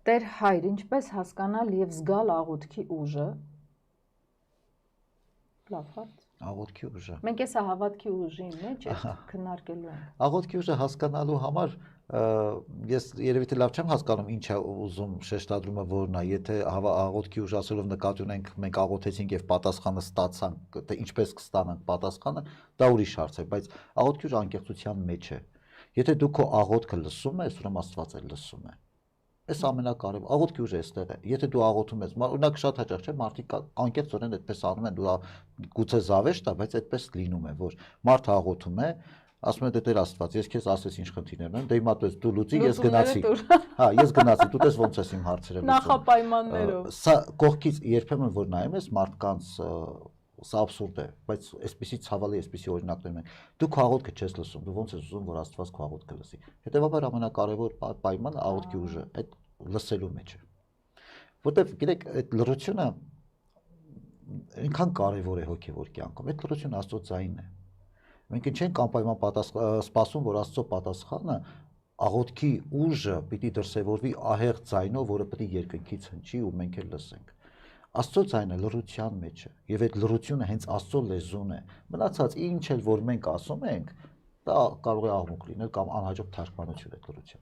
Տեր հայր, ինչպես հասկանալ եւ զգալ աղոթքի ուժը։ Լավ հարց։ Աղոթքի ուժը։ Մենք էսա հավատքի ուժի մեջ քննարկելու ենք։ Աղոթքի ուժը հասկանալու համար ես երևի թե լավ չեմ հասկանում ինչ է ուզում շեշտադրումը որն է, եթե աղոթքի ուժ ասելով նկատի ունենք մենք աղոթեցինք եւ պատասխանը ստացանք, թե ինչպես կստանանք պատասխանը, դա ուրիշ հարց է, բայց աղոթքի ուժը անկեղծության մեջ է։ Եթե դու քո աղոթքը լսում ես, ուրեմն Աստված էլ լսում է։ Այս ամենակարևոր աղոթքի ուժը էստեղ է։ Եթե դու աղոթում ես, օրինակ շատ հաճախ չէ, մարդիկ անկեղծորեն այդպես անում են, դու գուցե զավեշտ է, բայց այդպես լինում է, որ մարդը աղոթում է, ասում է դե Տեր Աստված, ես քեզ ասես ինչ խնդիրներ ունեմ, դե հիմա դու լուծի, ես գնացի։ Հա, ես գնացի, դու տես ոնց ես իմ հարցերը լուծում։ Նախապայմաններով։ Սա կողքից երբեմն որ նայում ես մարդկանց սա абսուրդ է, բայց այսպեսի ցավալի, այսպեսի օրինակներ ունենք։ Դու քո աղոթքը չես լսում, դու ոնց ես ուզում, որ Աստված քո աղոթքը լսի։ Հետևաբար ամենակարևոր պայմանը աղոթքի ուժը, այդ լսելու մեջ է։ Որտեվ գիտեք, այդ լռությունը այնքան կարևոր է հոգևոր կյանքում, այդ լռությունը Աստծո ձայնն է։ Մենք չենք անպայման սպասում, որ Աստծո պատասխանը աղոթքի ուժը պիտի դրսևորվի ահեղ ձայնով, որը պետք է երկնքից հնչի ու մենք էլ լսենք։ Աստծո ձայնը լռության մեջ է, եւ այդ լռությունը հենց Աստծո լեզուն է։ Մնացած ինչ էլ որ մենք ասում ենք, դա կարող է աղմուկ լինել կամ անհաջող թարգմանություն այդ լռության։